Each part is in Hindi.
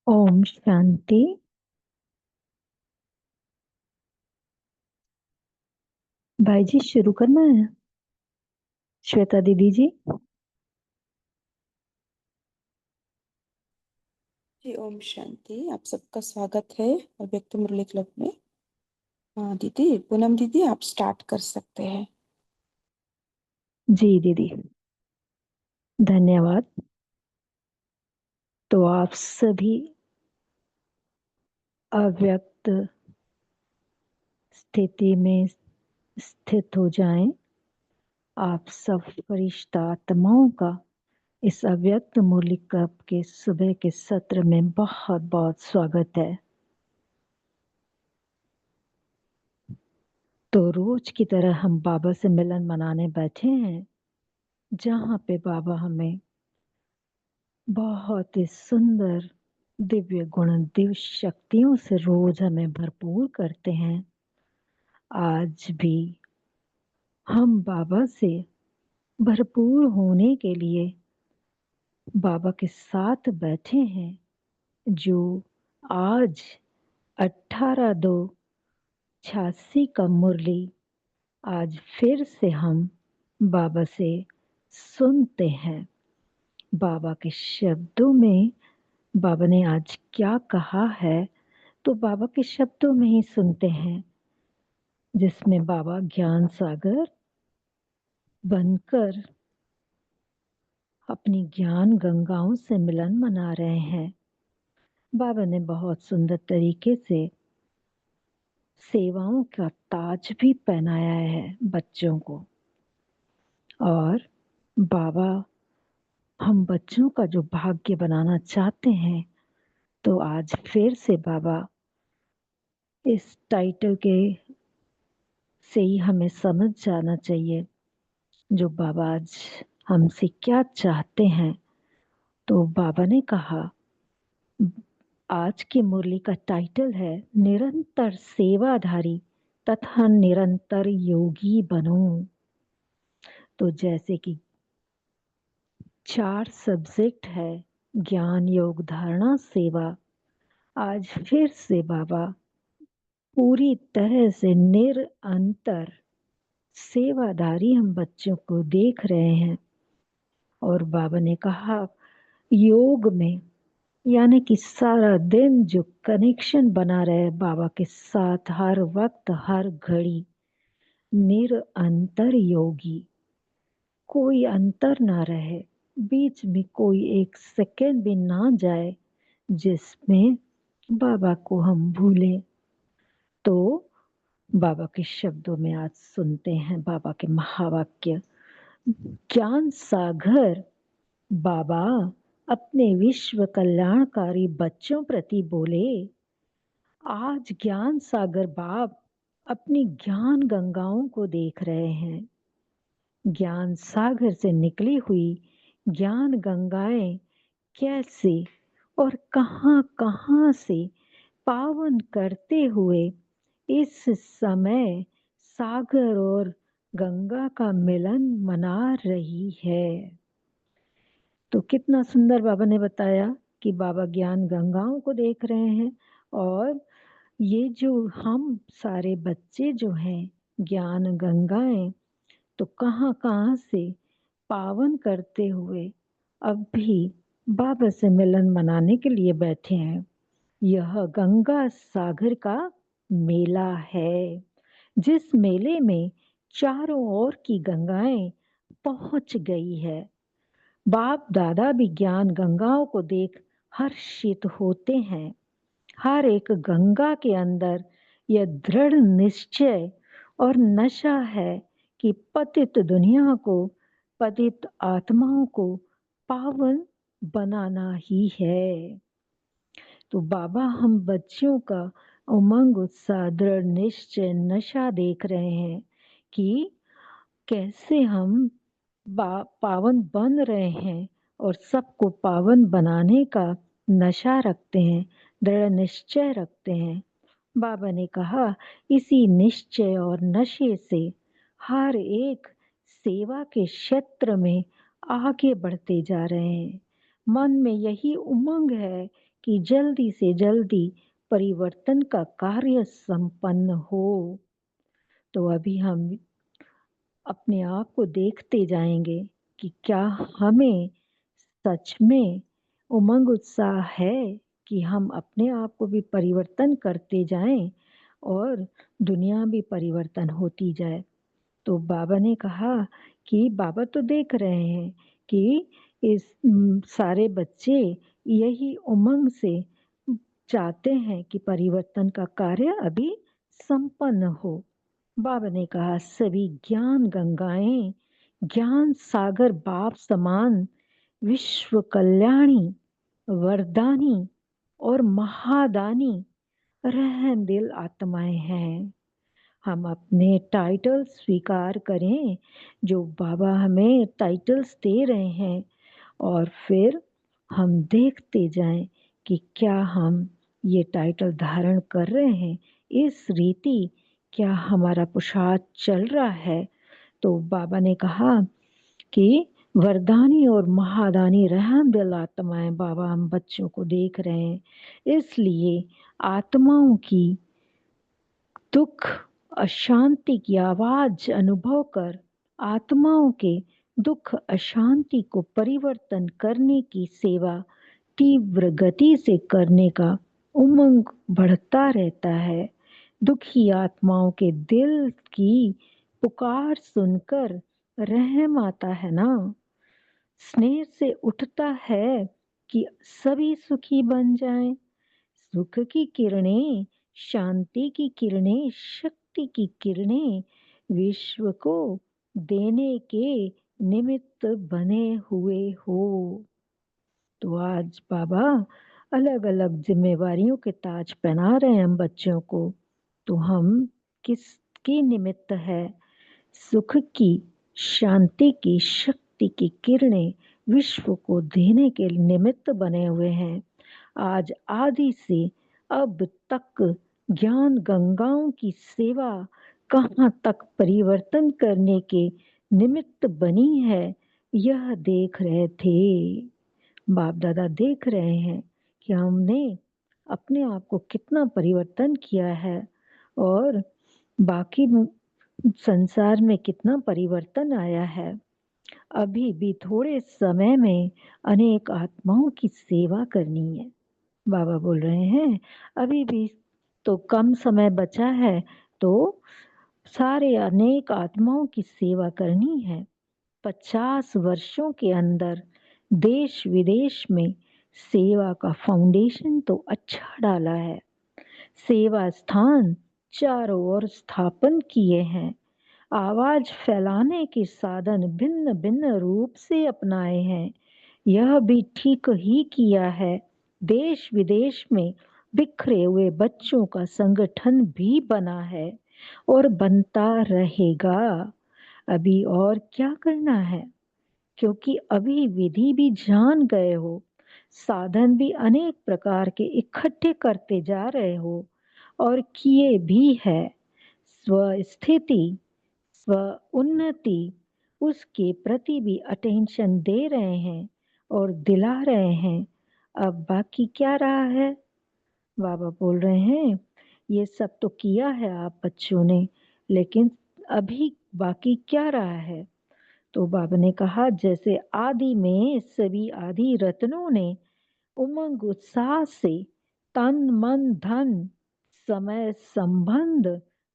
ओम शांति। भाई जी शुरू करना है। श्वेता दीदी जी। जी ओम शांति। आप सबका स्वागत है अव्यक्त मुरली क्लब में। हाँ दीदी, पूनम दीदी आप स्टार्ट कर सकते हैं। जी दीदी, धन्यवाद। तो आप सभी अव्यक्त स्थिति में स्थित हो जाएं। आप सब फरिश्ता आत्माओं का इस अव्यक्त मुरली क्लब के सुबह के सत्र में बहुत बहुत स्वागत है। तो रोज की तरह हम बाबा से मिलन मनाने बैठे हैं, जहाँ पे बाबा हमें बहुत ही सुंदर दिव्य गुण दिव्य शक्तियों से रोज हमें भरपूर करते हैं। आज भी हम बाबा से भरपूर होने के लिए बाबा के साथ बैठे हैं, जो आज 18/2/86 का मुरली आज फिर से हम बाबा से सुनते हैं। बाबा के शब्दों में बाबा ने आज क्या कहा है, तो बाबा के शब्दों में ही सुनते हैं, जिसमें बाबा ज्ञान सागर बनकर अपनी ज्ञान गंगाओं से मिलन मना रहे हैं। बाबा ने बहुत सुंदर तरीके से सेवाओं का ताज भी पहनाया है बच्चों को। और बाबा हम बच्चों का जो भाग्य बनाना चाहते हैं, तो आज फिर से बाबा इस टाइटल के से ही हमें समझ जाना चाहिए, जो बाबा आज हमसे क्या चाहते हैं। तो बाबा ने कहा, आज की मुरली का टाइटल है निरंतर सेवाधारी तथा निरंतर योगी बनो। तो जैसे कि 4 सब्जेक्ट है, ज्ञान योग धारणा सेवा। आज फिर से बाबा पूरी तरह से निरंतर सेवाधारी हम बच्चों को देख रहे हैं। और बाबा ने कहा, योग में, यानी कि सारा दिन जो कनेक्शन बना रहे बाबा के साथ, हर वक्त हर घड़ी, निरंतर योगी, कोई अंतर ना रहे, बीच में कोई एक सेकंड भी ना जाए जिसमें बाबा को हम भूलें। तो बाबा के शब्दों में आज सुनते हैं बाबा के महावाक्य। ज्ञान सागर बाबा अपने विश्व कल्याणकारी बच्चों प्रति बोले। आज ज्ञान सागर बाप अपनी ज्ञान गंगाओं को देख रहे हैं। ज्ञान सागर से निकली हुई ज्ञान गंगाएं कैसे और कहां कहां से पावन करते हुए इस समय सागर और गंगा का मिलन मना रही है। तो कितना सुंदर बाबा ने बताया कि बाबा ज्ञान गंगाओं को देख रहे हैं, और ये जो हम सारे बच्चे जो हैं ज्ञान गंगाएं, तो कहाँ कहाँ से पावन करते हुए अब भी बाबा से मिलन मनाने के लिए बैठे हैं। यह गंगा सागर का मेला है, जिस मेले में चारों ओर की गंगाएं पहुंच गई है। बाप दादा भी ज्ञान गंगाओं को देख हर्षित होते हैं। हर एक गंगा के अंदर यह दृढ़ निश्चय और नशा है कि पतित दुनिया को, पतित आत्माओं को पावन बनाना ही है। तो बाबा हम बच्चों का उमंग, उत्साह, दृढ़ निश्चय, नशा देख रहे हैं कि कैसे हम पावन बन रहे हैं और सबको पावन बनाने का नशा रखते हैं, दृढ़ निश्चय रखते हैं। बाबा ने कहा इसी निश्चय और नशे से हर एक सेवा के क्षेत्र में आगे बढ़ते जा रहे हैं। मन में यही उमंग है कि जल्दी से जल्दी परिवर्तन का कार्य संपन्न हो। तो अभी हम अपने आप को देखते जाएंगे कि क्या हमें सच में उमंग उत्साह है कि हम अपने आप को भी परिवर्तन करते जाएं और दुनिया भी परिवर्तन होती जाए। तो बाबा ने कहा कि बाबा तो देख रहे हैं कि इस सारे बच्चे यही उमंग से चाहते हैं कि परिवर्तन का कार्य अभी संपन्न हो। बाबा ने कहा सभी ज्ञान गंगाएं ज्ञान सागर बाप समान विश्व कल्याणी, वरदानी और महादानी रहम दिल आत्माएं हैं। हम अपने टाइटल स्वीकार करें, जो बाबा हमें टाइटल्स दे रहे हैं, और फिर हम देखते जाएं कि क्या हम ये टाइटल धारण कर रहे हैं, इस रीति क्या हमारा पुरुषार्थ चल रहा है। तो बाबा ने कहा कि वरदानी और महादानी रहम दिल आत्माएं बाबा हम बच्चों को देख रहे हैं, इसलिए आत्माओं की दुख अशांति की आवाज अनुभव कर आत्माओं के दुख अशांति को परिवर्तन करने की सेवा तीव्र गति से करने का उमंग बढ़ता रहता है। दुखी आत्माओं के दिल की पुकार सुनकर रहम आता है ना, स्नेह से उठता है कि सभी सुखी बन जाएं। सुख की किरणें, शांति की किरणें, शक्ति की किरणें विश्व को देने के निमित्त बने हुए हो। तो आज बाबा अलग अलग जिम्मेवारियों के ताज पहना रहे हैं हम बच्चों को। तो हम किसकी निमित्त है? सुख की, शांति की, शक्ति की किरणें विश्व को देने के निमित्त बने हुए हैं। आज आदि से अब तक ज्ञान गंगाओं की सेवा कहाँ तक परिवर्तन करने के निमित्त बनी है, यह देख रहे थे। बाप दादा देख रहे हैं कि हमने अपने आप को कितना परिवर्तन किया है और बाकी संसार में कितना परिवर्तन आया है। अभी भी थोड़े समय में अनेक आत्माओं की सेवा करनी है। बाबा बोल रहे हैं अभी भी तो कम समय बचा है, तो सारे अनेक आत्माओं की सेवा करनी है। 50 वर्षों के अंदर देश विदेश में सेवा का फाउंडेशन तो अच्छा डाला है। सेवा स्थान चारों ओर स्थापन किए हैं। आवाज फैलाने के साधन भिन्न भिन्न रूप से अपनाए हैं। यह भी ठीक ही किया है। देश विदेश में बिखरे हुए बच्चों का संगठन भी बना है और बनता रहेगा। अभी और क्या करना है, क्योंकि अभी विधि भी जान गए हो, साधन भी अनेक प्रकार के इकट्ठे करते जा रहे हो और किए भी है। स्वस्थिति, स्व उन्नति, उसके प्रति भी अटेंशन दे रहे हैं और दिला रहे हैं। अब बाकी क्या रहा है? बाबा बोल रहे हैं ये सब तो किया है आप बच्चों ने, लेकिन अभी बाकी क्या रहा है? तो बाबा ने कहा जैसे आदि में सभी आदि रत्नों ने उमंग उत्साह से तन मन धन समय संबंध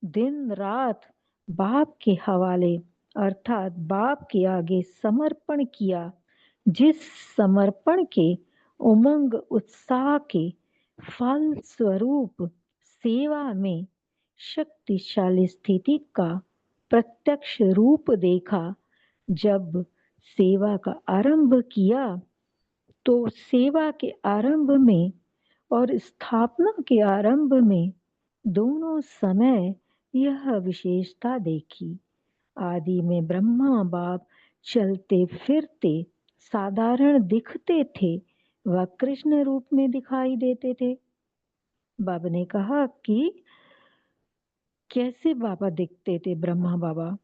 दिन रात बाप के हवाले अर्थात बाप के आगे समर्पण किया, जिस समर्पण के उमंग उत्साह के फल स्वरूप सेवा में शक्तिशाली स्थिति का प्रत्यक्ष रूप देखा। जब सेवा का आरंभ किया तो सेवा के आरंभ में और स्थापना के आरंभ में दोनों समय यह विशेषता देखी। आदि में ब्रह्मा बाप चलते फिरते साधारण दिखते थे, वह कृष्ण रूप में दिखाई देते थे। बाबा ने कहा कि कैसे बाबा दिखते थे? ब्रह्मा बाबा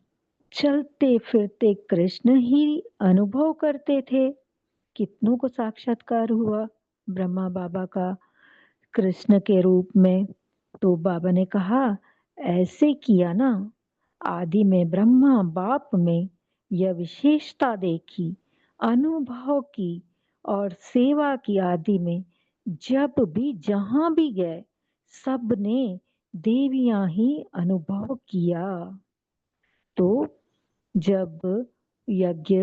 चलते फिरते कृष्ण ही अनुभव करते थे। कितनों को साक्षात्कार हुआ ब्रह्मा बाबा का कृष्ण के रूप में? तो बाबा ने कहा ऐसे किया ना। आदि में ब्रह्मा बाप में यह विशेषता देखी, अनुभव की और सेवा की। आदि में जब भी जहां भी गए सबने देवियां ही अनुभव किया। तो जब यज्ञ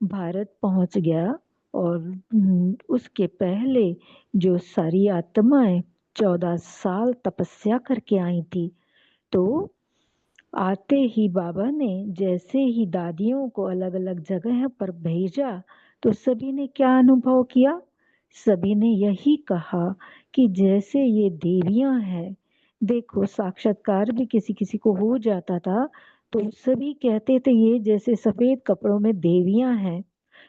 भारत पहुंच गया और उसके पहले जो सारी आत्माएं 14 साल तपस्या करके आई थी, तो आते ही बाबा ने जैसे ही दादियों को अलग अलग जगह पर भेजा, तो सभी ने क्या अनुभव किया? सभी ने यही कहा कि जैसे ये देवियां हैं। देखो साक्षात्कार भी किसी किसी को हो जाता था तो सभी कहते थे ये जैसे सफेद कपड़ों में देवियां हैं।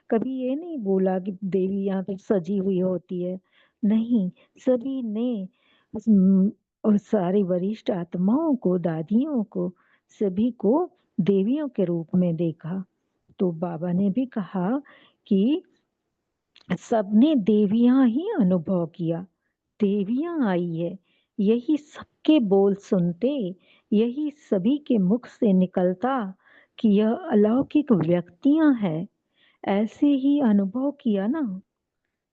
कभी ये नहीं बोला कि देवी यहाँ पे सजी हुई होती है। नहीं, सभी ने उस और सारी वरिष्ठ आत्माओं को, दादियों को, सभी को देवियों के रूप में देखा। तो बाबा ने भी कहा कि सबने देवियां ही अनुभव किया। देवियां आई है, यही सबके बोल सुनते, यही सभी के मुख से निकलता कि यह अलौकिक व्यक्तियां हैं। ऐसे ही अनुभव किया ना।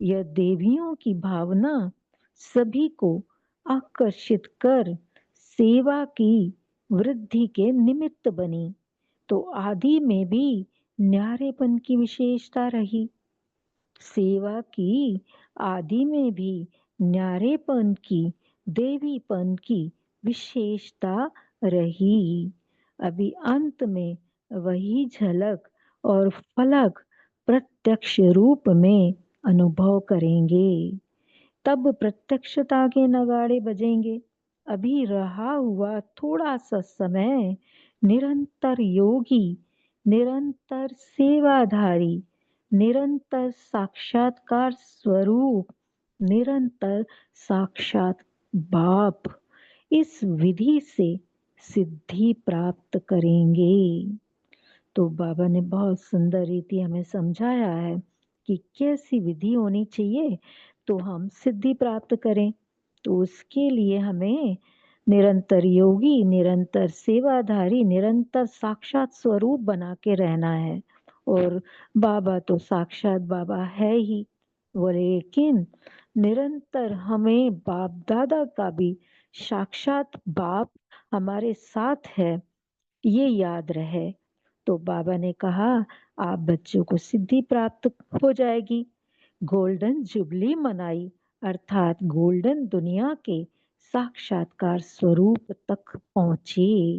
यह देवियों की भावना सभी को आकर्षित कर सेवा की वृद्धि के निमित्त बनी। तो आदि में भी न्यारेपन की विशेषता रही। सेवा की आदि में भी न्यारेपन की, देवीपन की विशेषता रही। अभी अंत में वही झलक और फलक प्रत्यक्ष रूप में अनुभव करेंगे। तब प्रत्यक्षता के नगाड़े बजेंगे। अभी रहा हुआ थोड़ा सा समय निरंतर योगी, निरंतर सेवाधारी, निरंतर साक्षात्कार स्वरूप, निरंतर साक्षात बाप इस विधि से सिद्धि प्राप्त करेंगे। तो बाबा ने बहुत सुंदर रीति हमें समझाया है कि कैसी विधि होनी चाहिए तो हम सिद्धि प्राप्त करें। तो उसके लिए हमें निरंतर योगी, निरंतर सेवाधारी, निरंतर साक्षात स्वरूप बना के रहना है और बाबा तो साक्षात बाबा है ही। बोले लेकिन निरंतर हमें बाप दादा का भी साक्षात बाप हमारे साथ है, ये याद रहे। तो बाबा ने कहा आप बच्चों को सिद्धि प्राप्त हो जाएगी। गोल्डन जुबली मनाई अर्थात गोल्डन दुनिया के साक्षात्कार स्वरूप तक पहुंचे।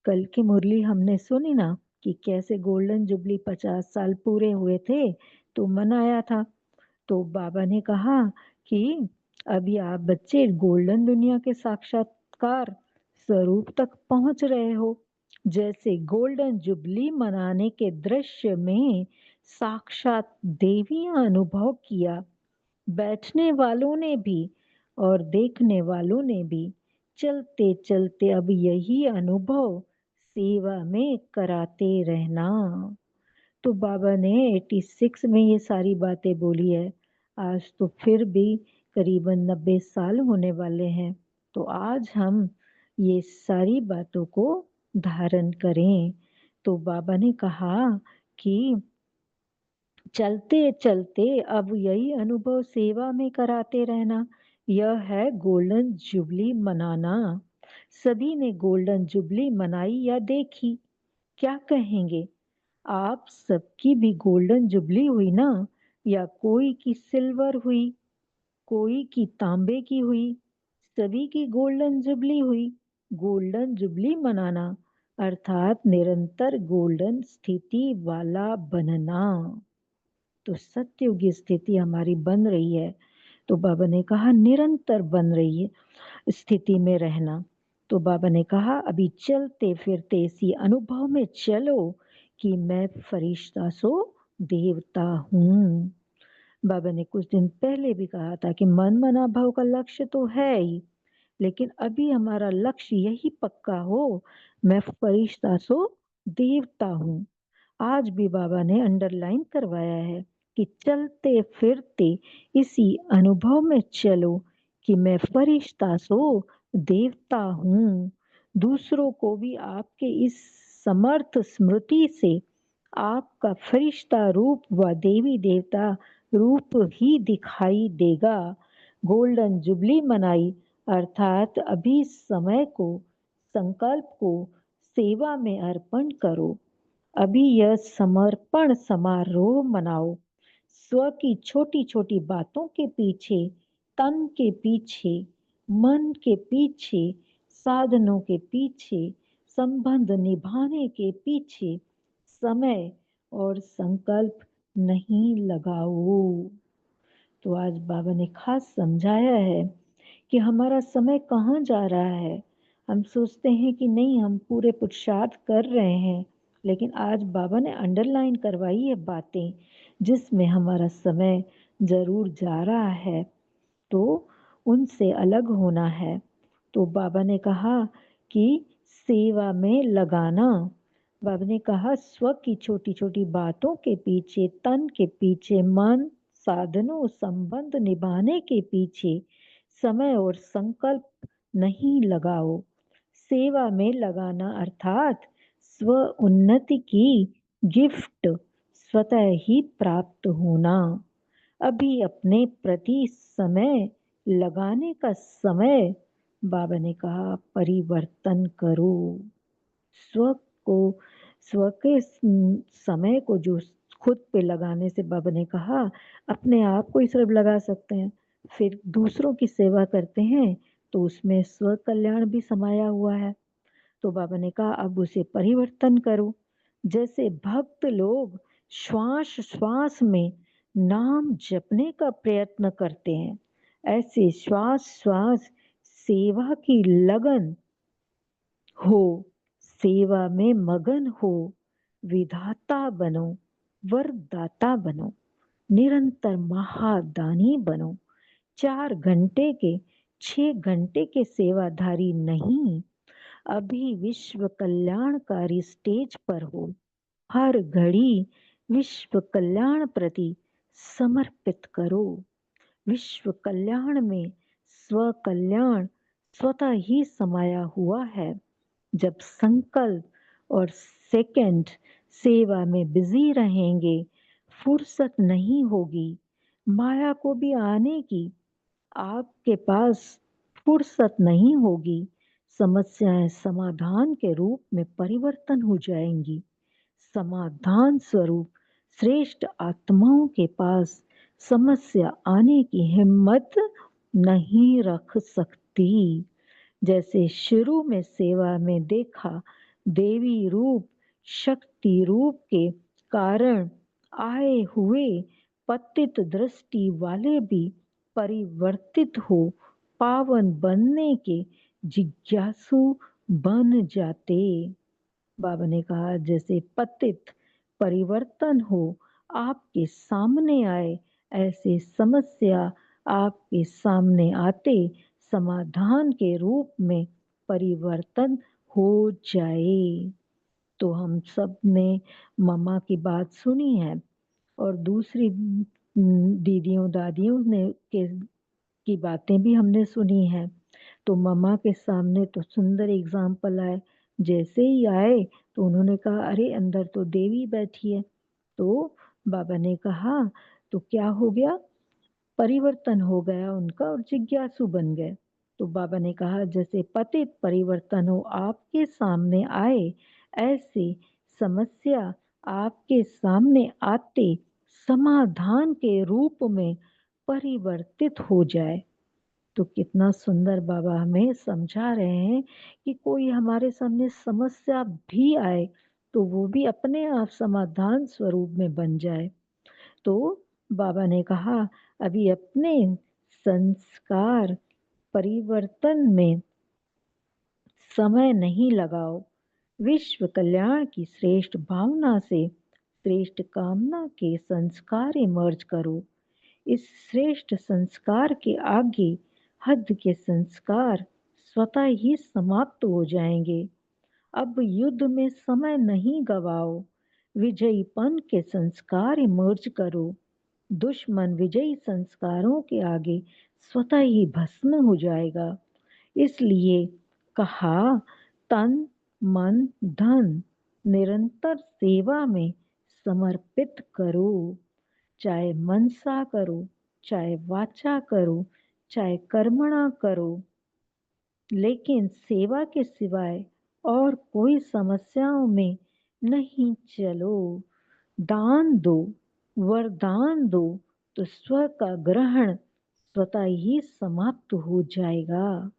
कल की मुरली हमने सुनी ना कि कैसे गोल्डन जुबली 50 साल पूरे हुए थे तो मनाया था। तो बाबा ने कहा कि अभी आप बच्चे गोल्डन दुनिया के साक्षात्कार स्वरूप तक पहुंच रहे हो। जैसे गोल्डन जुबली मनाने के दृश्य में साक्षात देवियां अनुभव किया, बैठने वालों ने भी और देखने वालों ने भी चलते चलते अब यही अनुभव सेवा में कराते रहना। तो बाबा ने 86 में ये सारी बातें बोली है। आज तो फिर भी करीबन 90 साल होने वाले हैं। तो आज हम ये सारी बातों को धारण करें। तो बाबा ने कहा कि चलते चलते अब यही अनुभव सेवा में कराते रहना, यह है गोल्डन जुबली मनाना। सभी ने गोल्डन जुबली मनाई या देखी, क्या कहेंगे? आप सबकी भी गोल्डन जुबली हुई ना, या कोई की सिल्वर हुई, कोई की तांबे की हुई, सभी की गोल्डन जुबली हुई। गोल्डन जुबली मनाना अर्थात निरंतर गोल्डन स्थिति वाला बनना। तो सत्युग की स्थिति हमारी बन रही है। तो बाबा ने कहा निरंतर बन रही है स्थिति में रहना। तो बाबा ने कहा अभी चलते फिरते इसी अनुभव में चलो कि मैं फरिश्ता सो देवता हूँ। बाबा ने कुछ दिन पहले भी कहा था कि मन मना भाव का लक्ष्य तो है ही, लेकिन अभी हमारा लक्ष्य यही पक्का हो, मैं फरिश्ता सो देवता हूँ। आज भी बाबा ने अंडरलाइन करवाया है कि चलते फिरते इसी अनुभव में चलो कि मैं फरिश्ता सो देवता हूँ। दूसरों को भी आपके इस समर्थ स्मृति से आपका फरिश्ता रूप व देवी देवता रूप ही दिखाई देगा। गोल्डन जुबली मनाई अर्थात अभी समय को, संकल्प को सेवा में अर्पण करो। अभी यह समर्पण समारोह मनाओ। स्व की छोटी छोटी बातों के पीछे, तन के पीछे, मन के पीछे, साधनों के पीछे, संबंध निभाने के पीछे समय और संकल्प नहीं लगाओ। तो आज बाबा ने खास समझाया है कि हमारा समय कहाँ जा रहा है। हम सोचते हैं कि नहीं हम पूरे पुरुषार्थ कर रहे हैं, लेकिन आज बाबा ने अंडरलाइन करवाई है बातें जिसमें हमारा समय जरूर जा रहा है, तो उनसे अलग होना है। तो बाबा ने कहा कि सेवा में लगाना। बाबा ने कहा स्व की छोटी छोटी बातों के पीछे, तन के पीछे, मन, साधनों, संबंध निभाने के पीछे समय और संकल्प नहीं लगाओ। सेवा में लगाना अर्थात स्व उन्नति की गिफ्ट स्वतः ही प्राप्त होना। अभी अपने प्रति समय लगाने का समय, बाबा ने कहा परिवर्तन करो। स्व को, स्व के समय को जो खुद पे लगाने से बाबा ने कहा अपने आप को ही सिर्फ लगा सकते हैं, फिर दूसरों की सेवा करते हैं तो उसमें स्व कल्याण भी समाया हुआ है। तो बाबा ने कहा अब उसे परिवर्तन करो। जैसे भक्त लोग श्वास श्वास में नाम जपने का प्रयत्न करते हैं, ऐसे श्वास श्वास सेवा की लगन हो, सेवा में मगन हो, विधाता बनो, वरदाता बनो, निरंतर महादानी बनो। 4 घंटे के, 6 घंटे के सेवाधारी नहीं, अभी विश्व कल्याणकारी स्टेज पर हो। हर घड़ी विश्व कल्याण प्रति समर्पित करो। विश्व कल्याण में स्व कल्याण स्वतः ही समाया हुआ है। जब संकल्प और सेकंड सेवा में बिजी रहेंगे, फुर्सत नहीं होगी माया को भी आने की। आपके पास फुर्सत नहीं होगी, समस्याएं समाधान के रूप में परिवर्तन हो जाएंगी। समाधान स्वरूप श्रेष्ठ आत्माओं के पास समस्या आने की हिम्मत नहीं रख सकती। जैसे शुरू में सेवा में देखा, देवी रूप शक्ति रूप के कारण आए हुए पतित दृष्टि वाले भी परिवर्तित हो पावन बनने के जिज्ञासु बन जाते। बाबा ने कहा जैसे पतित परिवर्तन हो आपके सामने आए, ऐसे समस्या आपके सामने आते समाधान के रूप में परिवर्तन हो जाए। तो हम सब ने मम्मा की बात सुनी है और दूसरी दीदियों दादियों ने की बातें भी हमने सुनी हैं। तो मम्मा के सामने तो सुंदर एग्जाम्पल आए। जैसे ही आए तो उन्होंने कहा अरे अंदर तो देवी बैठी है। तो बाबा ने कहा तो क्या हो गया, परिवर्तन हो गया उनका और जिज्ञासु बन गए। तो बाबा ने कहा जैसे पतित परिवर्तन हो आपके सामने आए, ऐसे समस्या आपके सामने आते समाधान के रूप में परिवर्तित हो जाए। तो कितना सुंदर बाबा हमें समझा रहे हैं कि कोई हमारे सामने समस्या भी आए तो वो भी अपने आप समाधान स्वरूप में बन जाए। तो बाबा ने कहा अभी अपने संस्कार परिवर्तन में समय नहीं लगाओ, विश्व कल्याण की श्रेष्ठ भावना से श्रेष्ठ कामना के संस्कार इमर्ज करो। इस श्रेष्ठ संस्कार के आगे हद के संस्कार स्वतः ही समाप्त हो जाएंगे। अब युद्ध में समय नहीं गवाओ, विजयीपन के संस्कार इमर्ज करो। दुश्मन विजयी संस्कारों के आगे स्वतः ही भस्म हो जाएगा। इसलिए कहा तन मन धन निरंतर सेवा में समर्पित करो। चाहे मनसा करो, चाहे वाचा करो, चाहे कर्मणा करो, लेकिन सेवा के सिवाय और कोई समस्याओं में नहीं चलो। दान दो, वरदान दो तो स्व का ग्रहण स्वतः ही समाप्त हो जाएगा।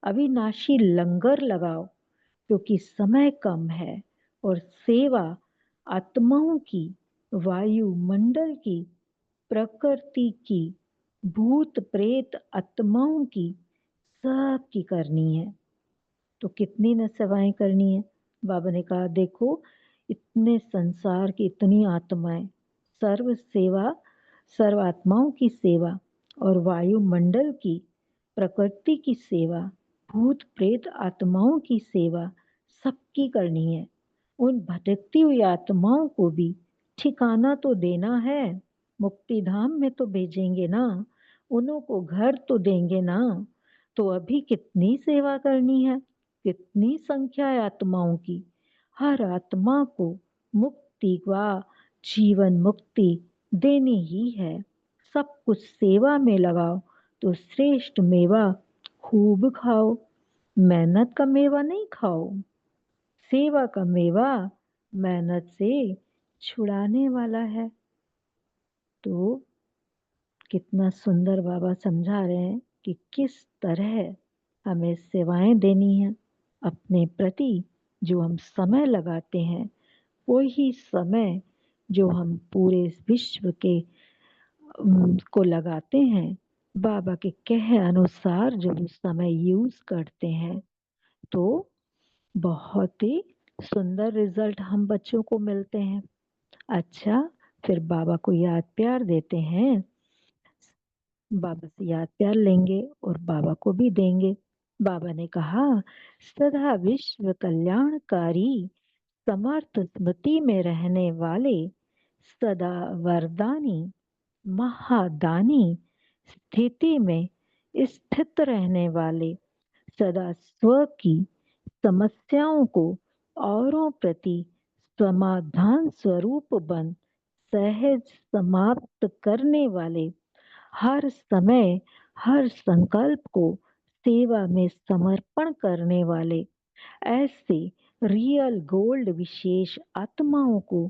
अविनाशी लंगर लगाओ क्योंकि समय कम है और सेवा आत्माओं की, वायुमंडल की, प्रकृति की, भूत प्रेत आत्माओं की सबकी करनी है। तो कितनी न सेवाएं करनी है। बाबा ने कहा देखो इतने संसार की इतनी आत्माएं, सर्व सेवा, सर्व आत्माओं की सेवा और वायुमंडल की, प्रकृति की सेवा, भूत प्रेत आत्माओं की सेवा सबकी करनी है। उन भटकती हुई आत्माओं को भी ठिकाना तो देना है, मुक्ति धाम में तो भेजेंगे ना, उन्हों को घर तो देंगे ना। तो अभी कितनी सेवा करनी है, कितनी संख्या है आत्माओं की। हर आत्मा को मुक्ति व जीवन मुक्ति देनी ही है। सब कुछ सेवा में लगाओ तो श्रेष्ठ मेवा खूब खाओ। मेहनत का मेवा नहीं खाओ, सेवा का मेवा मेहनत से छुड़ाने वाला है। तो कितना सुंदर बाबा समझा रहे हैं कि किस तरह हमें सेवाएं देनी है अपने प्रति। जो हम समय लगाते हैं वही समय जो हम पूरे विश्व के को लगाते हैं, बाबा के कहे अनुसार जो वो समय यूज करते हैं तो बहुत ही सुंदर रिजल्ट हम बच्चों को मिलते हैं। अच्छा, फिर बाबा को याद प्यार देते हैं, बाबा से याद प्यार लेंगे और बाबा को भी देंगे। बाबा ने कहा सदा विश्व कल्याणकारी समर्थ स्मृति में रहने वाले, सदा वरदानी महादानी स्थिति में स्थित रहने वाले, सदा स्व की समस्याओं को औरों प्रति समाधान स्वरूप बन सहज समाप्त करने वाले, हर समय हर संकल्प को सेवा में समर्पण करने वाले, ऐसे रियल गोल्ड विशेष आत्माओं को,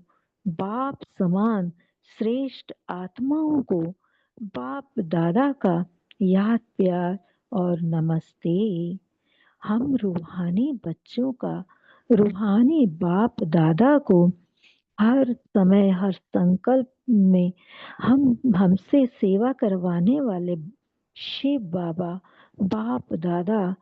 बाप समान श्रेष्ठ आत्माओं को बाप दादा का याद प्यार और नमस्ते। हम रूहानी बच्चों का रूहानी बाप दादा को हर समय हर संकल्प में हमसे सेवा करवाने वाले शिव बाबा बाप दादा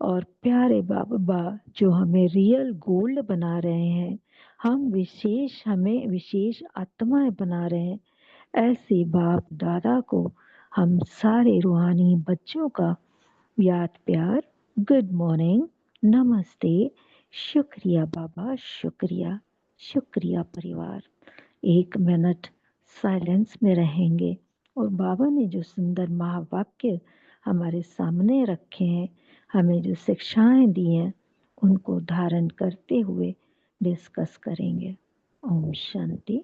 और प्यारे बाबा जो हमें रियल गोल्ड बना रहे हैं, हमें विशेष आत्माएं बना रहे हैं, ऐसे बाप दादा को हम सारे रूहानी बच्चों का याद प्यार, गुड मॉर्निंग, नमस्ते, शुक्रिया बाबा, शुक्रिया, शुक्रिया परिवार। 1 मिनट साइलेंस में रहेंगे और बाबा ने जो सुंदर महावाक्य हमारे सामने रखे हैं, हमें जो शिक्षाएं दी हैं, उनको धारण करते हुए डिस्कस करेंगे। ओम शांति।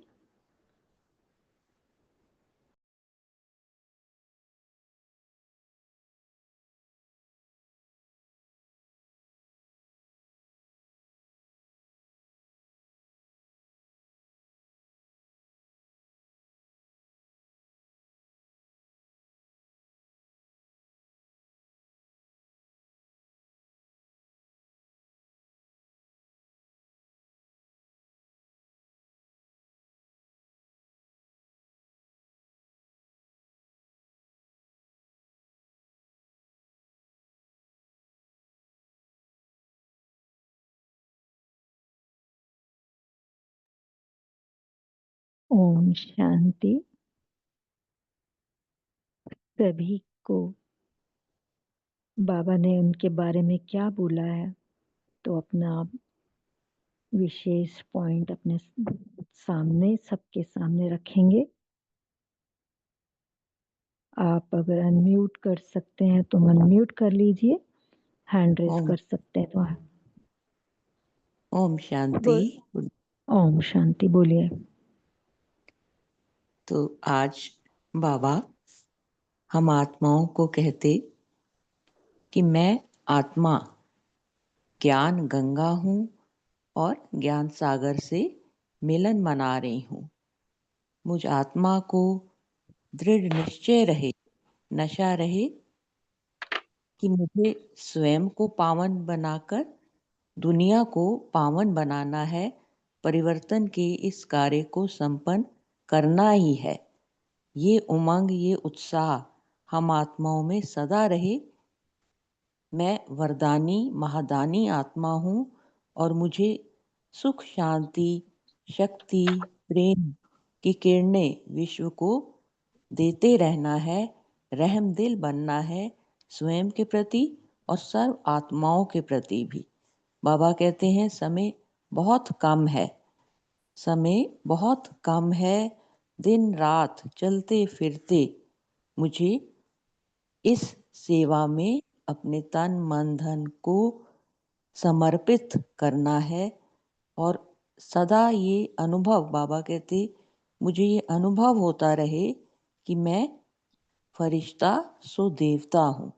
ओम शांति। सभी को बाबा ने उनके बारे में क्या बोला है, तो अपना विशेष पॉइंट अपने सामने सबके सामने रखेंगे। आप अगर अनम्यूट कर सकते हैं तो अनम्यूट कर लीजिए, हैंड रेस ओम कर सकते हैं तो ओम शांति। ओम शांति बोलिए। तो आज बाबा हम आत्माओं को कहते कि मैं आत्मा ज्ञान गंगा हूँ और ज्ञान सागर से मिलन मना रही हूँ। मुझ आत्मा को दृढ़ निश्चय रहे, नशा रहे कि मुझे स्वयं को पावन बनाकर दुनिया को पावन बनाना है, परिवर्तन के इस कार्य को संपन्न करना ही है। ये उमंग, ये उत्साह हम आत्माओं में सदा रहे। मैं वरदानी महादानी आत्मा हूँ और मुझे सुख, शांति, शक्ति, प्रेम की किरणें विश्व को देते रहना है, रहम दिल बनना है स्वयं के प्रति और सर्व आत्माओं के प्रति भी। बाबा कहते हैं समय बहुत कम है, समय बहुत कम है, दिन रात चलते फिरते मुझे इस सेवा में अपने तन मन धन को समर्पित करना है। और सदा ये अनुभव, बाबा कहते मुझे ये अनुभव होता रहे कि मैं फरिश्ता सो देवता हूँ।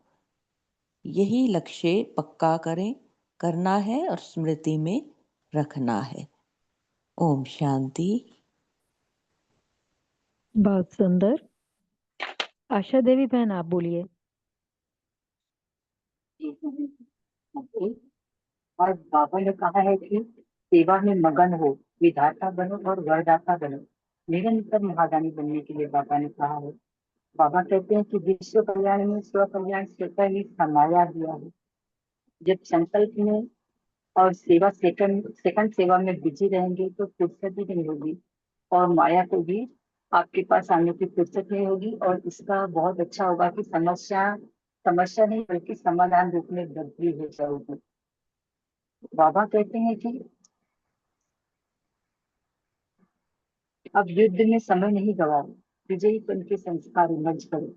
यही लक्ष्य पक्का करना है और स्मृति में रखना है। ओम शांति। बहुत सुंदर। आशा देवी बहन आप बोलिए। और बाबा ने कहा है कि सेवा में मगन हो, विधाता बनो और वरदाता बनो। निरंतर महादानी बनने के लिए बाबा ने कहा है। बाबा कहते हैं कि विश्व कल्याण में स्व कल्याण स्वतः ही समाया हुआ है। जब संकल्प में और सेकंड सेवा में बिजी रहेंगे तो फुर्सत ही नहीं होगी और माया को भी आपके पास आने की फुर्सत नहीं होगी। और इसका बहुत अच्छा होगा कि समस्या समस्या नहीं बल्कि समाधान रूप में बदली हो जाएगी। बाबा कहते हैं कि अब युद्ध में समय नहीं गवाओ, विजयीपन के संस्कार उमंच करो।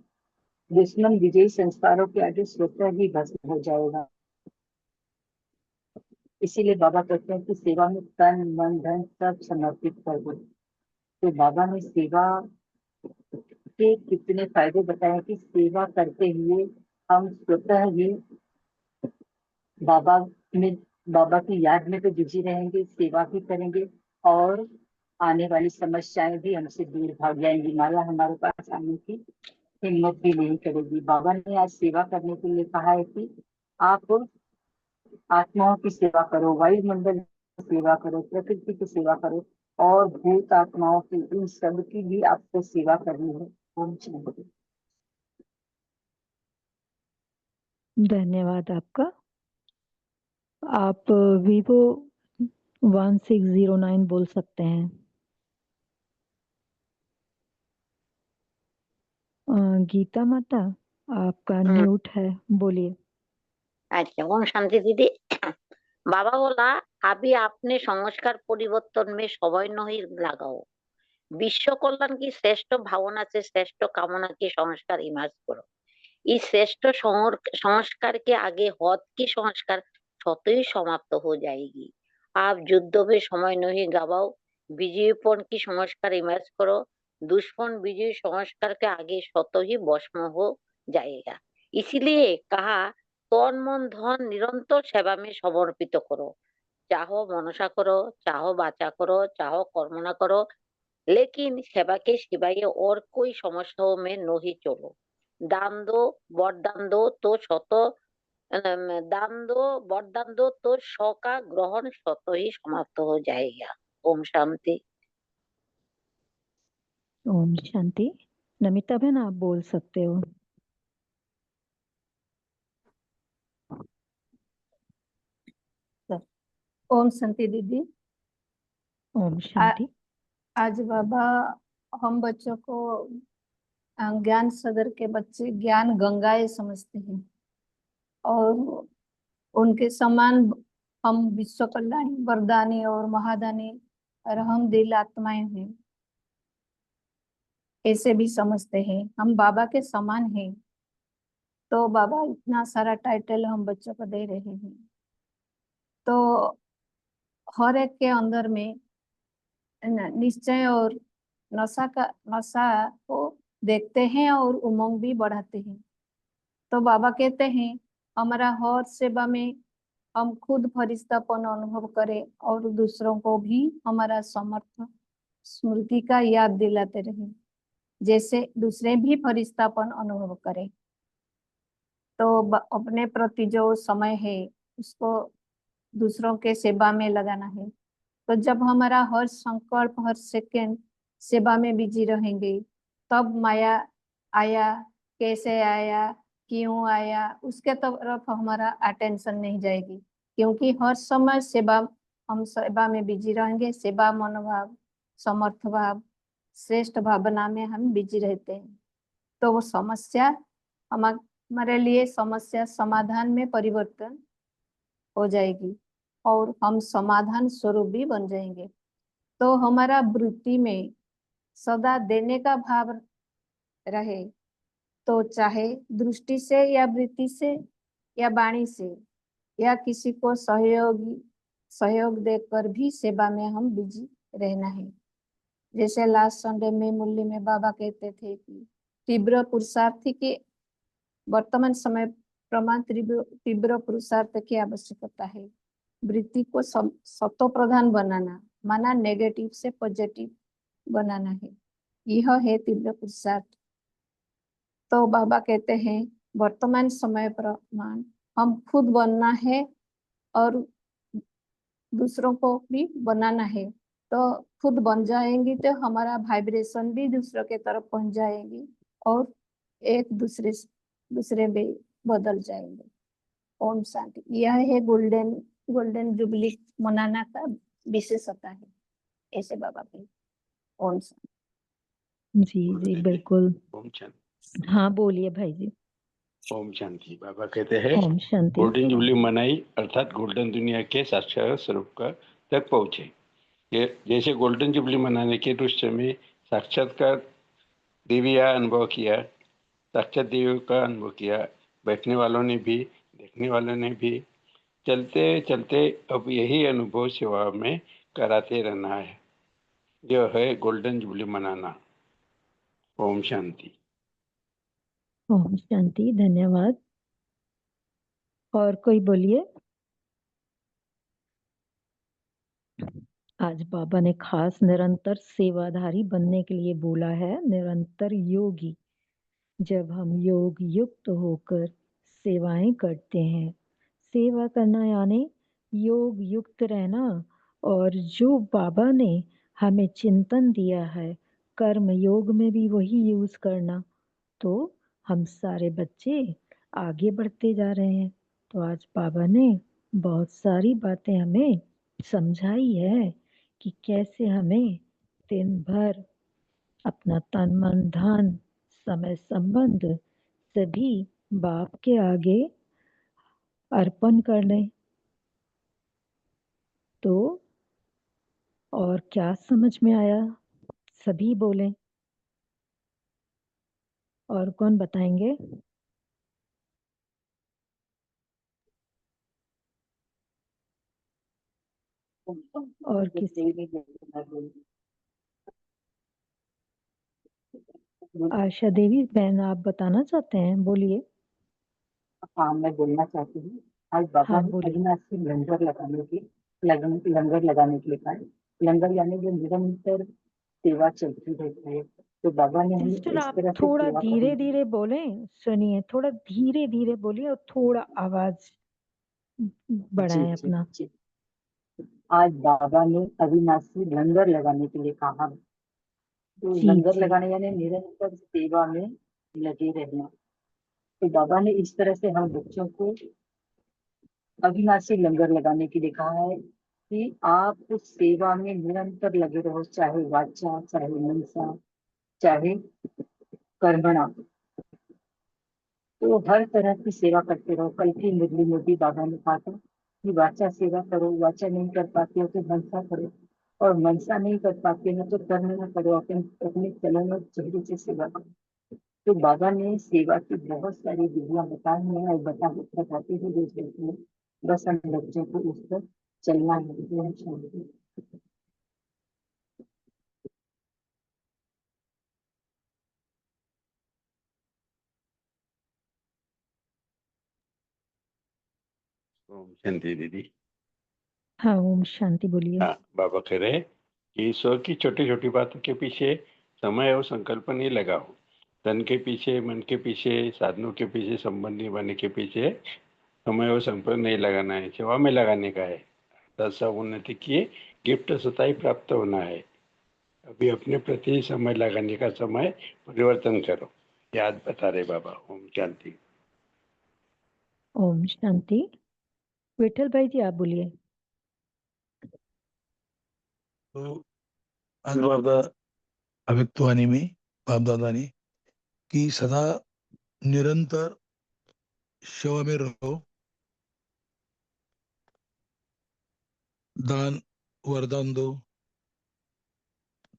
दुश्मन विजयी संस्कारों के आगे स्वतः ही भस्म हो जाएगा। इसीलिए बाबा कहते हैं कि सेवा में तन मन धन सब समर्पित कर दो। तो बाबा ने सेवा के कितने फायदे बताए कि सेवा करते हुए हम स्वतः ही बाबा में बाबा की याद में तो जुझी रहेंगे, सेवा भी करेंगे और आने वाली समस्याएं भी हमसे दूर भाग जाएंगी। माला हमारे पास आने की हिम्मत भी नहीं करेगी। बाबा ने आज सेवा करने के लिए कहा है कि आप आत्माओं की सेवा करो, वायुमंडल की सेवा करो, प्रकृति की सेवा करो और भूत आत्माओं की, इन सब की भी आपको सेवा करनी है। ओम शांति। धन्यवाद आपका। आप वीवो 1609 बोल सकते हैं। गीता माता आपका म्यूट है, बोलिए। अच्छा, ओम शांति दीदी। बाबा बोला अभी आपने संस्कार परिवर्तन में समय नहीं लगाओ, विश्व कल्याण की श्रेष्ठ भावना से श्रेष्ठ कामना की संस्कार इमाज करो। इस श्रेष्ठ संस्कार के आगे हद की संस्कार स्वतः ही समाप्त हो जाएगी। आप युद्ध में समय नहीं गवाओ, विजयपन की संस्कार इमाज करो। दुश्मन विजय संस्कार के आगे स्वतः ही भस्म हो जाएगा। इसीलिए कहा तन मन धन निरंतर सेवा में समर्पित करो। चाहो मनसा करो, चाहो वाचा करो, चाहो कर्मणा करो, लेकिन सेवा के सिवाय और कोई समस्याओं में नहीं चलो। दान दो, वरदान दो तो दान दो, वरदान दो तो सौ का ग्रहण स्वतः ही समाप्त हो जाएगा। ओम शांति। ओम शांति। नमिता बहन आप बोल सकते हो। ओम शांति दीदी। ओम शांति। आज बाबा हम बच्चों को ज्ञान सागर के बच्चे ज्ञान गंगाएं समझते हैं और उनके समान हम विश्व कल्याणी, वरदानी और महादानी और हम दिल आत्माएं हैं, ऐसे भी समझते हैं। हम बाबा के समान हैं, तो बाबा इतना सारा टाइटल हम बच्चों को दे रहे हैं। तो हर एक के अंदर में निश्चय और नशा को देखते हैं और उमंग भी बढ़ाते हैं। तो बाबा कहते हैं हमारा हर सेवा में हम खुद फरिश्तापन अनुभव करें और दूसरों को भी हमारा समर्थ स्मृति का याद दिलाते रहें, जैसे दूसरे भी फरिश्तापन अनुभव करें। तो अपने प्रति जो समय है उसको दूसरों के सेवा में लगाना है। तो जब हमारा हर संकल्प, हर सेकंड सेवा में बिजी रहेंगे, तब माया आया, कैसे आया, क्यों आया, उसके तरफ हमारा अटेंशन नहीं जाएगी, क्योंकि हर समय हम सेवा में बिजी रहेंगे। सेवा मनोभाव, समर्थ भाव, श्रेष्ठ भावना में हम बिजी रहते हैं। तो वो समस्या हमारे लिए समस्या समाधान में परिवर्तन हो जाएगी और हम समाधान स्वरूप भी बन जाएंगे। तो हमारा वृत्ति में सदा देने का भाव रहे, तो चाहे दृष्टि से या वृत्ति से या वाणी से या किसी को सहयोग देकर भी सेवा में हम बिजी रहना है। जैसे लास्ट संडे में मुरली में बाबा कहते थे कि तीव्र पुरुषार्थ की वर्तमान समय प्रमाण तीव्र पुरुषार्थ की आवश्यकता है। वृत्ति को सतो प्रधान बनाना, माना नेगेटिव से पॉजिटिव बनाना है, यह है तीव्र पुरुषार्थ। तो बाबा कहते हैं वर्तमान समय प्रमाण हम खुद बनना है और दूसरों को भी बनाना है। तो खुद बन जाएंगे तो हमारा वाइब्रेशन भी दूसरों के तरफ पहुंच जाएगी और एक दूसरे में बदल जाएंगे। ओम शांति। यह है गोल्डन जुबली मनाना का विशेषता है, ऐसे बाबा की। ओम शांति। जी बिल्कुल। ओम शांति। हाँ बोलिए भाई जी। ओम शांति। बाबा कहते हैं ओम शांति। गोल्डन जुबली मनाई अर्थात गोल्डन दुनिया के साक्षात स्वरूप का तक पहुंचे। जैसे गोल्डन जुबली मनाने के दृश्य में साक्षात्कार देवी का अनुभव किया, साक्षात देवी का अनुभव किया, बैठने वालों ने भी देखने वालों ने भी, चलते चलते अब यही अनुभव सेवा में कराते रहना है। यह है गोल्डन जुबली मनाना। ओम शांति। ओम शांति, धन्यवाद। और कोई बोलिए। आज बाबा ने खास निरंतर सेवाधारी बनने के लिए बोला है, निरंतर योगी। जब हम योग युक्त होकर सेवाएं करते हैं, सेवा करना यानी योग युक्त रहना, और जो बाबा ने हमें चिंतन दिया है कर्म योग में भी वही यूज करना, तो हम सारे बच्चे आगे बढ़ते जा रहे हैं। तो आज बाबा ने बहुत सारी बातें हमें समझाई है कि कैसे हमें दिन भर अपना तन मन धन समय संबंध सभी बाप के आगे अर्पण कर लें। तो और क्या समझ में आया, सभी बोलें। और कौन बताएंगे? और किसी? आशा देवी बहन, आप बताना चाहते हैं? बोलिए। हाँ, मैं बोलना चाहती हूँ। आज बाबा हाँ ने बोलिए। अविनाशी लंगर लगाने के लिए कहा। लंगर यानी जो निरंतर सेवा चलती रहती है, तो बाबा ने हमें सिस्टर, इस आप तरह से थोड़ा सेवा धीरे करनी। धीरे बोलें, सुनिए, थोड़ा धीरे धीरे बोलिए और थोड़ा आवाज जी बढ़ाएं जी अपना। जी। आज बाबा ने अविनाशी लंगर लगाने के लिए कहा। तो जी लंगर जी। लगाने यानी निरंतर सेवा में लगे रहना। तो बाबा ने इस तरह से हम बच्चों को अविनाशी लंगर लगाने के लिए कहा है कि आप उस सेवा में निरंतर लगे रहो, चाहे वाचा, चाहे मनसा, चाहे कर्मणा। तो हर तरह की सेवा करते रहो। कल की मुरली में भी बाबा ने कहा था कि वाचा सेवा करो, वाचा नहीं कर पाते हो तो मनसा करो, और मनसा नहीं कर पाते हो तो कर्म न करो, अपने चलन और चेहरे से सेवा करो। तो बाबा ने सेवा की बहुत सारी विधियां बताई हैं और बताते हुए रोज रहते हैं। बस हम बच्चों को उस पर चलना है। ओम शांति दीदी। हाँ, ओम शांति बोलिए। हाँ, बाबा कह रहे कि ईश्वर की छोटी छोटी बातों के पीछे समय और संकल्प नहीं लगाओ। तन के पीछे, मन के पीछे, साधनों के पीछे, संबंध निभाने के पीछे समय और संकल्प नहीं लगाना है, सेवा में लगाने का है। दशा उन्नति किए गिफ्ट सताई प्राप्त होना है। अभी अपने प्रति समय लगाने का समय परिवर्तन करो, याद बता रहे बाबा। ओम शांति। ओम शांति। विठल भाई जी, आप बोलिए। तो आज बाबा अव्यक्तवाणी में बाप दादा ने कि सदा निरंतर सेवा में रहो, दान वरदान दो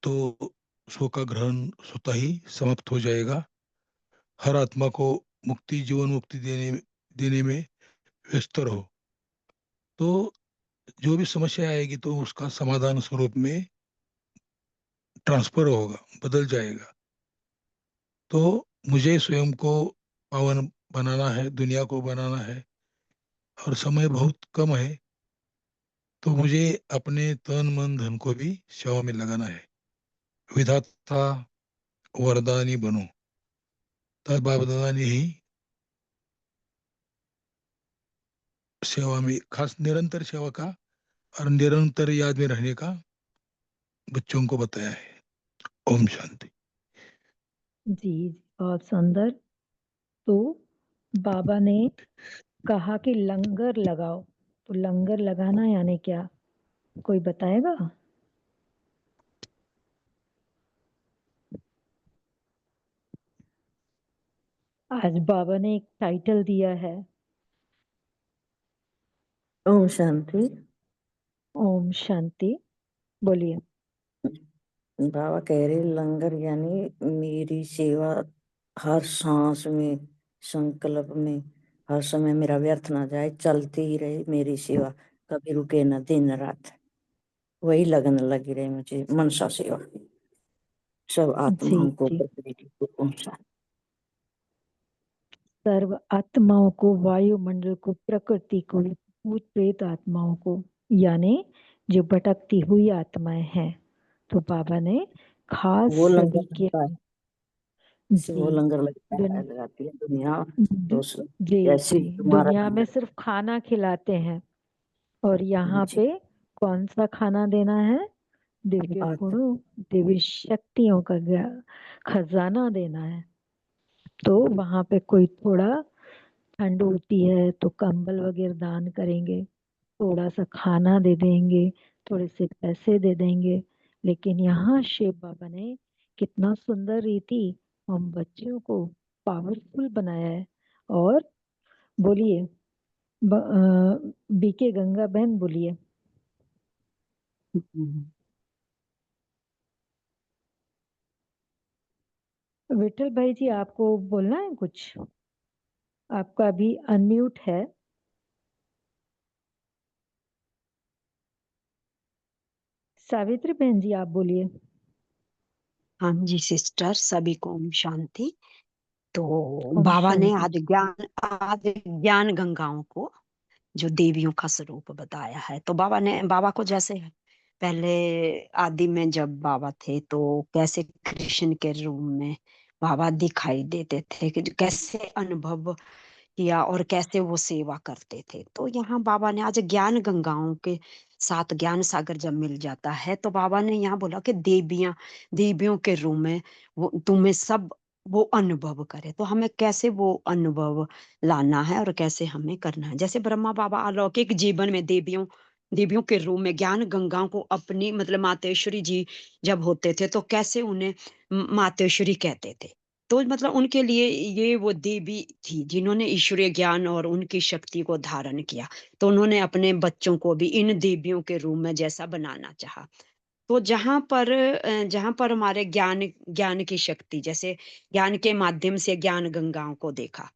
तो सो का ग्रहण स्वतः ही समाप्त हो जाएगा। हर आत्मा को मुक्ति, जीवन मुक्ति देने में व्यस्त रहो, तो जो भी समस्या आएगी तो उसका समाधान स्वरूप में ट्रांसफर होगा, बदल जाएगा। तो मुझे स्वयं को पावन बनाना है, दुनिया को बनाना है, और समय बहुत कम है, तो मुझे अपने तन मन धन को भी सेवा में लगाना है। विधाता वरदानी बनो। तब बाप दादा ने ही सेवा में खास निरंतर सेवा का और निरंतर याद में रहने का बच्चों को बताया है। ओम शांति। जी, बहुत सुंदर। तो बाबा ने कहा कि लंगर लगाओ, तो लंगर लगाना यानी क्या, कोई बताएगा? आज बाबा ने एक टाइटल दिया है। ओम शांति। ओम शांति बोलिए। बाबा कह रहे लंगर यानी मेरी सेवा हर सांस में, संकल्प में हर समय मेरा व्यर्थ ना जाए, चलती ही रहे मेरी सेवा, कभी रुके न दिन रात। वही लगन लगी रही मुझे मनसा सेवा की। सब आत्माओं को जी। प्रकृति को पहुंचा। सर्व आत्माओं को, वायुमंडल को, प्रकृति को, भूत प्रेत आत्माओं को, यानी जो भटकती हुई आत्माएं हैं, तो बाबा ने खास वो लंगर सभी के लगता है, वो जी लंगर लगता है, दुन, लगाती है दुनिया दु, दूसरा। जी जैसे जी तुम्हारा दुनिया में लंगर। सिर्फ खाना खिलाते हैं, और यहाँ जी। पे कौन सा खाना देना है? दिव्य गुणों, दिव्य शक्तियों का खजाना देना है। तो वहां पे कोई थोड़ा ठंड होती है तो कंबल वगैरह दान करेंगे, थोड़ा सा खाना दे देंगे, थोड़े से पैसे दे देंगे। लेकिन यहाँ शिव बाबा ने कितना सुंदर रीति हम बच्चों को पावरफुल बनाया है। और बोलिए, बीके गंगा बहन बोलिए। विठल भाई जी, आपको बोलना है कुछ? आपका अभी अनम्यूट है। सावित्री बहन जी, आप बोलिए। हाँ जी सिस्टर, सभी को ओम शांति। तो ओम बाबा ने शांति। आज ज्ञान गंगाओं को जो देवियों का स्वरूप बताया है। तो बाबा को जैसे पहले आदि में जब बाबा थे तो कैसे कृष्ण के रूप में बाबा दिखाई देते थे, कि कैसे अनुभव किया और कैसे वो सेवा करते थे। तो यहाँ बाबा ने आज ज्ञान गंगाओं के साथ ज्ञान सागर जब मिल जाता है तो बाबा ने यहाँ बोला कि देवियों के रूप में वो तुम्हें सब वो अनुभव करे। तो हमें कैसे वो अनुभव लाना है और कैसे हमें करना है। जैसे ब्रह्मा बाबा अलौकिक जीवन में देवियों के रूप में ज्ञान गंगाओं को अपनी मतलब मातेश्वरी जी जब होते थे तो कैसे उन्हें मातेश्वरी कहते थे। तो मतलब उनके लिए ये वो देवी थी जिन्होंने ईश्वरीय ज्ञान और उनकी शक्ति को धारण किया। तो उन्होंने अपने बच्चों को भी इन देवियों के रूप में जैसा बनाना चाहा। तो जहां पर हमारे ज्ञान की शक्ति, जैसे ज्ञान के माध्यम से ज्ञान गंगाओं को देखा,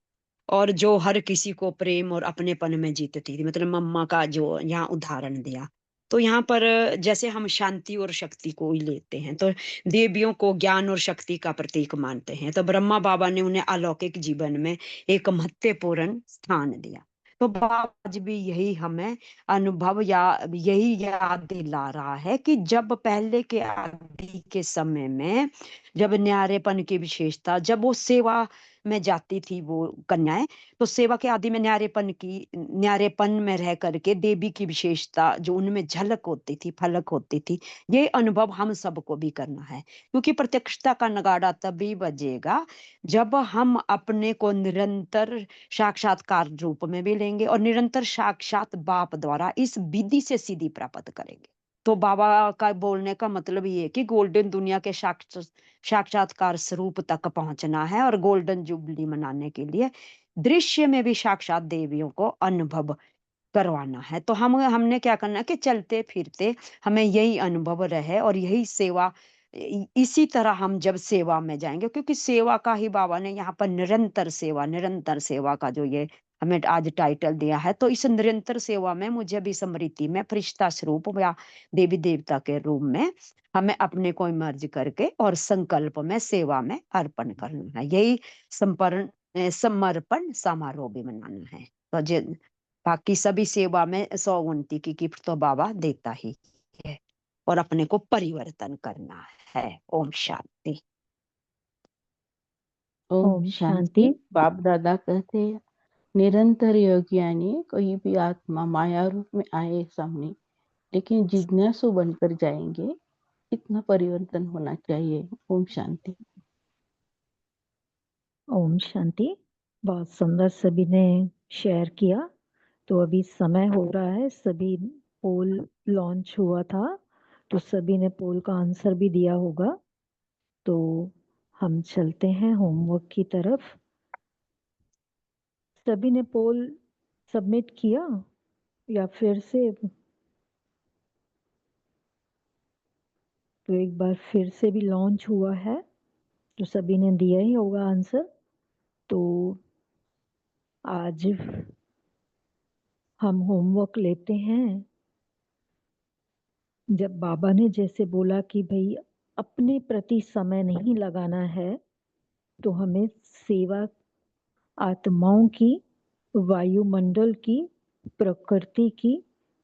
और जो हर किसी को प्रेम और अपनेपन में जीतती थी, मतलब मम्मा का जो यहाँ उदाहरण दिया। तो यहाँ पर जैसे हम शांति और शक्ति को ही लेते हैं, तो देवियों को ज्ञान और शक्ति का प्रतीक मानते हैं। तो ब्रह्मा बाबा ने उन्हें अलौकिक जीवन में एक महत्वपूर्ण स्थान दिया। तो बाबा आज भी यही हमें अनुभव या यही याद दिला रहा है कि जब पहले के आदि के समय में जब न्यारेपन की विशेषता, जब वो सेवा में जाती थी वो कन्याएं, तो सेवा के आदि में न्यारेपन में रह करके देवी की विशेषता जो उनमें झलक होती थी, फलक होती थी, ये अनुभव हम सबको भी करना है। क्योंकि प्रत्यक्षता का नगाड़ा तभी बजेगा जब हम अपने को निरंतर साक्षात्कार रूप में भी लेंगे और निरंतर साक्षात बाप द्वारा इस विधि से सीधी प्राप्त करेंगे। तो बाबा का बोलने का मतलब ये है कि गोल्डन दुनिया के साक्षात्कार स्वरूप तक पहुंचना है, और गोल्डन जुबली मनाने के लिए दृश्य में भी साक्षात देवियों को अनुभव करवाना है। तो हमने क्या करना है कि चलते फिरते हमें यही अनुभव रहे और यही सेवा, इसी तरह हम जब सेवा में जाएंगे, क्योंकि सेवा का ही बाबा ने यहाँ पर निरंतर सेवा का जो ये हमें आज टाइटल दिया है। तो इस निरंतर सेवा में मुझे भी स्मृति में फरिश्ता स्वरूप या देवी देवता के रूप में हमें अपने को इमर्ज करके और संकल्प में सेवा में अर्पण करना है। यही समर्पण समारोह भी मनाना है। तो बाकी सभी सेवा में 129 की गिफ्ट तो बाबा देता ही है, और अपने को परिवर्तन करना है। ओम शांति। ओम ओम शांति। शांति। बाप दादा कहते हैं, निरंतर योग्यानी कोई भी आत्मा माया रूप में आए सामने, लेकिन जिज्ञासु बनकर जाएंगे, इतना परिवर्तन होना चाहिए। ओम शांति। ओम शांति। बहुत सुंदर सभी ने शेयर किया। तो अभी समय हो रहा है, सभी पोल लॉन्च हुआ था तो सभी ने पोल का आंसर भी दिया होगा। तो हम चलते हैं होमवर्क की तरफ। सभी ने पोल सबमिट किया या फिर से? तो एक बार फिर से भी लॉन्च हुआ है तो सभी ने दिया ही होगा आंसर। तो आज हम होमवर्क लेते हैं। जब बाबा ने जैसे बोला कि भाई अपने प्रति समय नहीं लगाना है, तो हमें सेवा आत्माओं की, वायुमंडल की, प्रकृति की,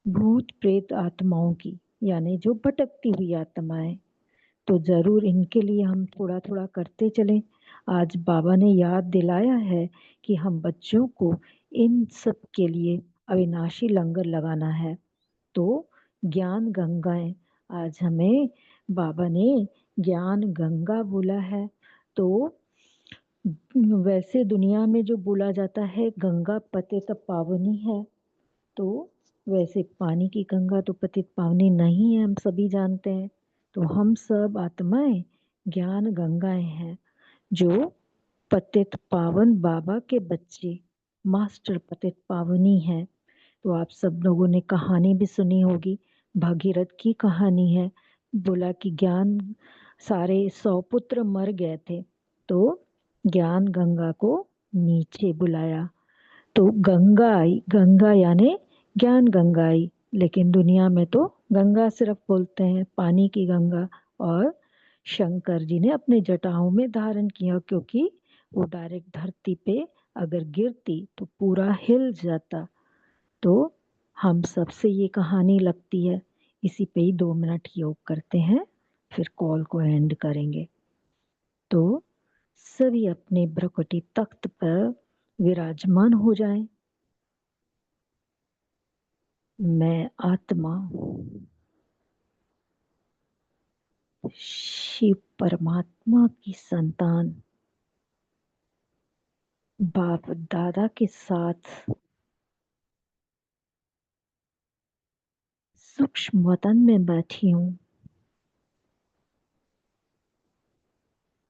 भूत प्रेत आत्माओं की, यानी जो भटकती हुई आत्माएं, तो जरूर इनके लिए हम थोड़ा थोड़ा करते चलें। आज बाबा ने याद दिलाया है कि हम बच्चों को इन सब के लिए अविनाशी लंगर लगाना है। तो ज्ञान गंगाएं, आज हमें बाबा ने ज्ञान गंगा बोला है। तो वैसे दुनिया में जो बोला जाता है गंगा पतित पावनी है, तो वैसे पानी की गंगा तो पतित पावनी नहीं है, हम सभी जानते हैं। तो हम सब आत्माएं ज्ञान गंगाएं हैं, जो पतित पावन बाबा के बच्चे, मास्टर पतित पावनी है। तो आप सब लोगों ने कहानी भी सुनी होगी, भागीरथ की कहानी है। बोला कि ज्ञान सारे 100 पुत्र मर गए थे, तो ज्ञान गंगा को नीचे बुलाया, तो गंगा आई। गंगा यानी ज्ञान गंगा आई, लेकिन दुनिया में तो गंगा सिर्फ बोलते हैं, पानी की गंगा। और शंकर जी ने अपने जटाओं में धारण किया, क्योंकि वो डायरेक्ट धरती पे अगर गिरती तो पूरा हिल जाता। तो हम सबसे ये कहानी लगती है। इसी पे ही 2 मिनट योग करते हैं, फिर कॉल को एंड करेंगे। तो सभी अपने भ्रकुटी तख्त पर विराजमान हो जाएं। मैं आत्मा शिव परमात्मा की संतान, बाप दादा के साथ सूक्ष्म वतन में बैठी हूँ,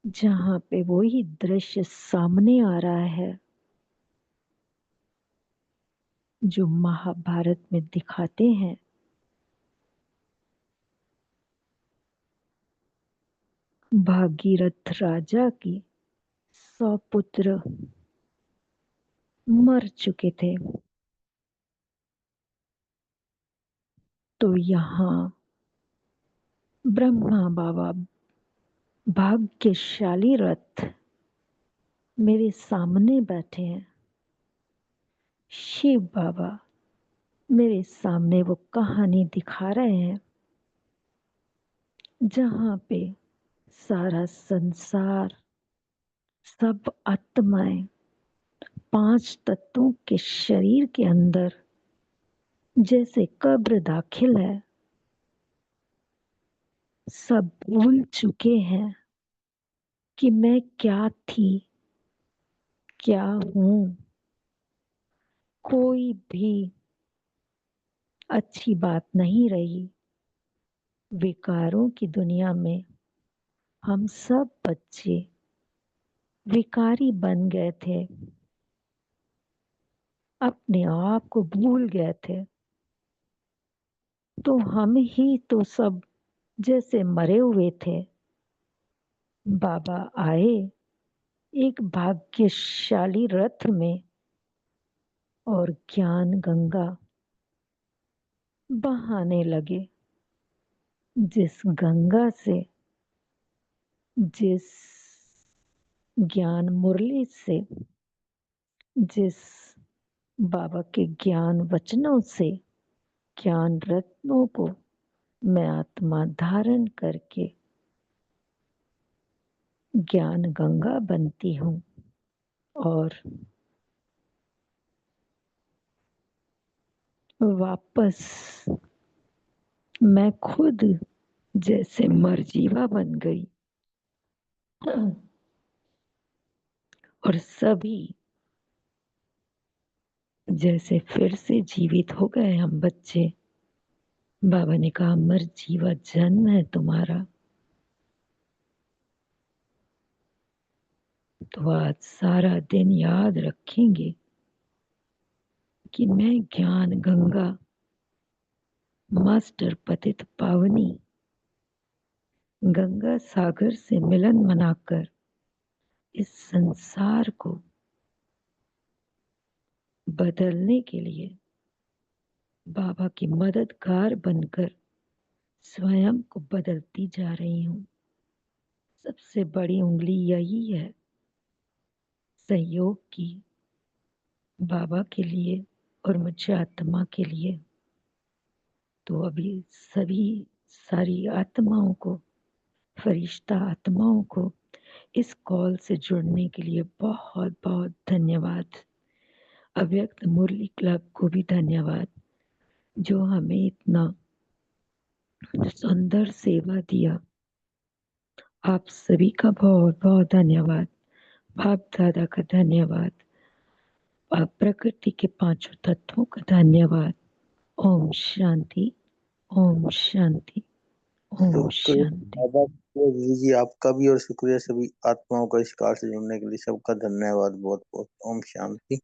जहाँ पे वही दृश्य सामने आ रहा है जो महाभारत में दिखाते हैं। भागीरथ राजा की 100 पुत्र मर चुके थे, तो यहाँ ब्रह्मा बाबा भाग्यशाली रथ मेरे सामने बैठे हैं। शिव बाबा मेरे सामने वो कहानी दिखा रहे हैं, जहाँ पे सारा संसार, सब आत्माएं 5 तत्वों के शरीर के अंदर जैसे कब्र दाखिल है, सब भूल चुके हैं कि मैं क्या थी, क्या हूँ। कोई भी अच्छी बात नहीं रही। विकारों की दुनिया में हम सब बच्चे विकारी बन गए थे, अपने आप को भूल गए थे। तो हम ही तो सब जैसे मरे हुए थे। बाबा आए एक भाग्यशाली रथ में, और ज्ञान गंगा बहाने लगे। जिस गंगा से, जिस ज्ञान मुरली से, जिस बाबा के ज्ञान वचनों से, ज्ञान रत्नों को मैं आत्मा धारण करके ज्ञान गंगा बनती हूँ। और वापस मैं खुद जैसे मरजीवा बन गई, और सभी जैसे फिर से जीवित हो गए हम बच्चे। बाबा ने कहा मरजीवा जन्म है तुम्हारा। तो आज सारा दिन याद रखेंगे कि मैं ज्ञान गंगा, मास्टर पतित पावनी, गंगा सागर से मिलन मनाकर इस संसार को बदलने के लिए बाबा की मददगार बनकर स्वयं को बदलती जा रही हूँ। सबसे बड़ी उंगली यही है सहयोग की, बाबा के लिए और मुझे आत्मा के लिए। तो अभी सभी सारी आत्माओं को, फरिश्ता आत्माओं को इस कॉल से जुड़ने के लिए बहुत बहुत धन्यवाद। अव्यक्त मुरली क्लब को भी धन्यवाद जो हमें इतना सुंदर सेवा दिया। आप सभी का बहुत बहुत धन्यवाद। बाप दादा का धन्यवाद। प्रकृति के पांचों तत्वों का धन्यवाद। ओम शांति, ओम शांति, ओम शुक्रिया शांति। बाबा, दीदी जी आपका भी और शुक्रिया सभी आत्माओं का इस कार से जुड़ने के लिए। सबका धन्यवाद बहुत बहुत। ओम शांति।